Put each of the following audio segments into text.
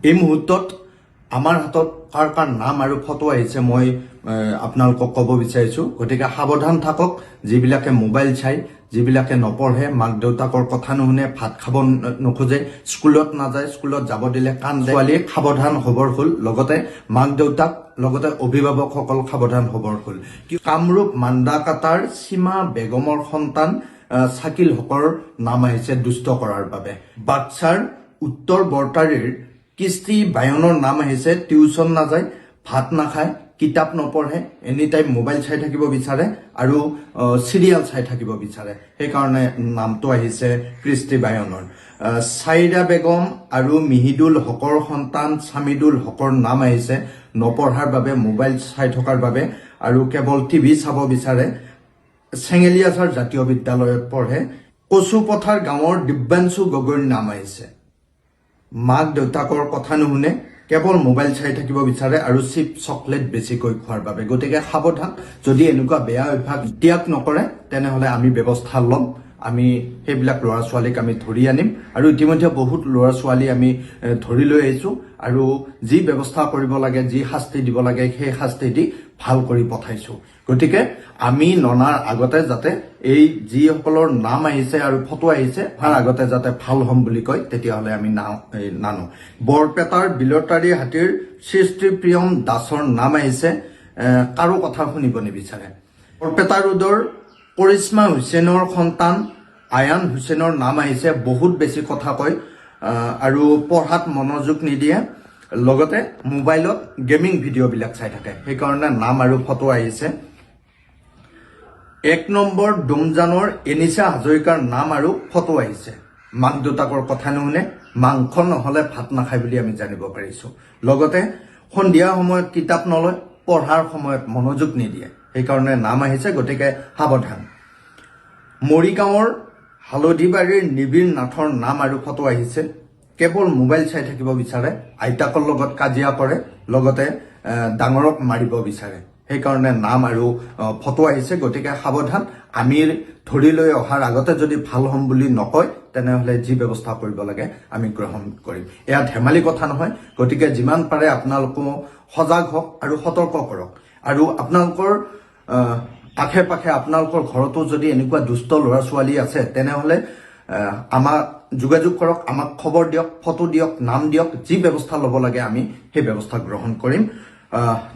এই মুহূৰ্তত আমাৰ হাতত কাৰ কাৰ নাম আৰু ফটো আহিছে মই আপোনালোকক ক'ব বিচাৰিছোঁ। গতিকে সাৱধান থাকক, যিবিলাকে মোবাইল চাই, যিবিলাকে নপঢ়ে, মাক দেউতাকৰ কথা নুশুনে, ভাত খাব নোখোজে, স্কুলত নাযায়, স্কুলত যাব দিলে কান্দে, ছোৱালীয়ে সাৱধান হ'বৰ হ'ল, লগতে মাক দেউতাক, লগতে অভিভাৱকসকল সাৱধান হ'বৰ হ'ল। কামৰূপ মান্দাকাটাৰ সীমা বেগমৰ সন্তান শাকিল হকৰ নাম আহিছে দুষ্ট কৰাৰ বাবে। বাক্সাৰ উত্তৰ বৰতাৰীৰ কৃষ্টি বায়নৰ নাম আহিছে টিউচন নাযায়, ভাত নাখায়, কিতাপ নপঢ়ে, এনি টাইম মোবাইল চাই থাকিব বিচাৰে আৰু চিৰিয়েল চাই থাকিব বিচাৰে, সেইকাৰণে নামটো আহিছে কৃষ্টি বায়নৰ। চাইৰা বেগম আৰু মিহিদুল হকৰ সন্তান ছামিদুল হকৰ নাম আহিছে নপঢ়াৰ বাবে, মোবাইল চাই থকাৰ বাবে আৰু কেৱল টিভি চাব বিচাৰে। চেঙেলীয়াচাৰ জাতীয় বিদ্যালয়ত পঢ়ে। কচুপথাৰ গাঁৱৰ দিব্যাংশু গগৈৰ নাম আহিছে। মাক দেউতাকৰ কথা নুশুনে, কেৱল মোবাইল চাই থাকিব বিচাৰে আৰু চিপ চকলেট বেছিকৈ খোৱাৰ বাবে। গতিকে সাৱধান, যদি এনেকুৱা বেয়া অভ্যাস ত্যাগ নকৰে তেনেহ'লে আমি ব্যৱস্থা ল'ম। আমি সেইবিলাক ল'ৰা ছোৱালীক আমি ধৰি আনিম আৰু ইতিমধ্যে বহুত ল'ৰা ছোৱালী আমি ধৰি লৈ আহিছোঁ আৰু যি ব্যৱস্থা কৰিব লাগে, যি শাস্তি দিব লাগে সেই শাস্তি দি ভাল কৰি পঠাইছোঁ। গতিকে আমি ননাৰ আগতে যাতে এই যিসকলৰ নাম আহিছে আৰু ফটো আহিছে তাৰ আগতে যাতে ভাল হ'ম বুলি কয়, তেতিয়াহ'লে আমি নানো। বৰপেটাৰ বিলতাৰী হাতীৰ সৃষ্টিপ্ৰিয়ম দাসৰ নাম আহিছে কাৰো কথা শুনিব নিবিচাৰে। বৰপেটা ৰোডৰ কৰিশ্মা হুছেইনৰ সন্তান আয়ান হুছেইনৰ নাম আহিছে বহুত বেছি কথা কয় আৰু পঢ়াত মনোযোগ নিদিয়ে, লগতে মোবাইলত গেমিং ভিডিঅ'বিলাক চাই থাকে, সেইকাৰণে নাম আৰু ফটো আহিছে। 1 নম্বৰ ডুমজানৰ এনিছা হাজৰিকাৰ নাম আৰু ফটো আহিছে। মাক দেউতাকৰ কথা নুশুনে, মাংস নহ'লে ভাত নাখায় বুলি আমি জানিব পাৰিছোঁ। লগতে সন্ধিয়া সময়ত কিতাপ নলয়, পঢ়াৰ সময়ত মনোযোগ নিদিয়ে, সেইকাৰণে নাম আহিছে। গতিকে সাৱধান। মৰিগাঁৱৰ হালধিবাৰীৰ নিবিৰ নাথৰ নাম আৰু ফটো আহিছে। কেৱল মোবাইল চাই থাকিব বিচাৰে, আইতাকৰ লগত কাজিয়া কৰে, লগতে ডাঙৰক মাৰিব বিচাৰে, সেইকাৰণে নাম আৰু ফটো আহিছে। গতিকে সাৱধান, আমি ধৰি লৈ অহাৰ আগতে যদি ভাল হ'ম বুলি নকয় তেনেহ'লে যি ব্যৱস্থা কৰিব লাগে আমি গ্ৰহণ কৰিম। এয়া ধেমালি কথা নহয়। গতিকে যিমান পাৰে আপোনালোকো সজাগ হওক আৰু সতৰ্ক কৰক। আৰু আপোনালোকৰ আশে পাশে আপোনালোকৰ ঘৰতো যদি এনেকুৱা দুষ্ট ল'ৰা ছোৱালী আছে তেনেহ'লে আমাক যোগাযোগ কৰক, আমাক খবৰ দিয়ক, ফটো দিয়ক, নাম দিয়ক, যি ব্যৱস্থা ল'ব লাগে আমি সেই ব্যৱস্থা গ্ৰহণ কৰিম।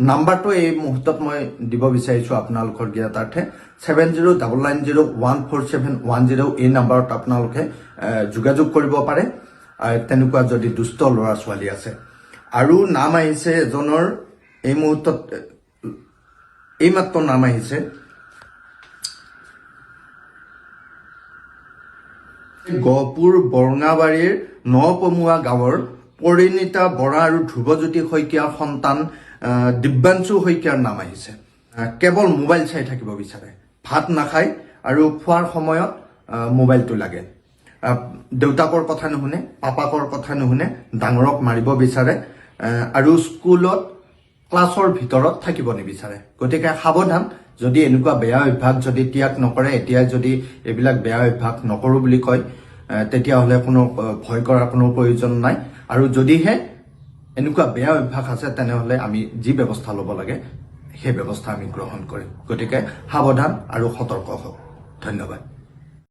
নাম্বাৰটো এই মুহূৰ্তত মই দিব বিচাৰিছোঁ আপোনালোকৰ জ্ঞাতাৰ্থে। 7099014710 এই নাম্বাৰত আপোনালোকে যোগাযোগ কৰিব পাৰে তেনেকুৱা যদি দুষ্ট ল'ৰা ছোৱালী আছে। আৰু নাম আহিছে এজনৰ এই মুহূৰ্তত, এইমাত্ৰ নাম আহিছে গহপুৰ বৰঙাবাৰীৰ নপমুৱা গাঁৱৰ পৰিণীতা বৰা আৰু ধ্ৰুৱজ্যোতি শইকীয়াৰ সন্তান দিব্যাংশু শইকীয়াৰ নাম আহিছে। কেৱল মোবাইল চাই থাকিব বিচাৰে, ভাত নাখায় আৰু খোৱাৰ সময়ত মোবাইলটো লাগে। দেউতাকৰ কথা নুশুনে, পাপাকৰ কথা নুশুনে, ডাঙৰক মাৰিব বিচাৰে আৰু স্কুলত ক্লাছৰ ভিতৰত থাকিব নিবিচাৰে। গতিকে সাৱধান, যদি এনেকুৱা বেয়া অভ্যাস যদি ত্যাগ নকৰে, এতিয়াই যদি এইবিলাক বেয়া অভ্যাস নকৰোঁ বুলি কয় তেতিয়াহ'লে কোনো ভয় কৰাৰ কোনো প্ৰয়োজন নাই। আৰু যদিহে এনেকুৱা বেয়া অভ্যাস আছে তেনেহ'লে আমি যি ব্যৱস্থা ল'ব লাগে সেই ব্যৱস্থা আমি গ্ৰহণ কৰিম। গতিকে সাৱধান আৰু সতৰ্ক হওক। ধন্যবাদ।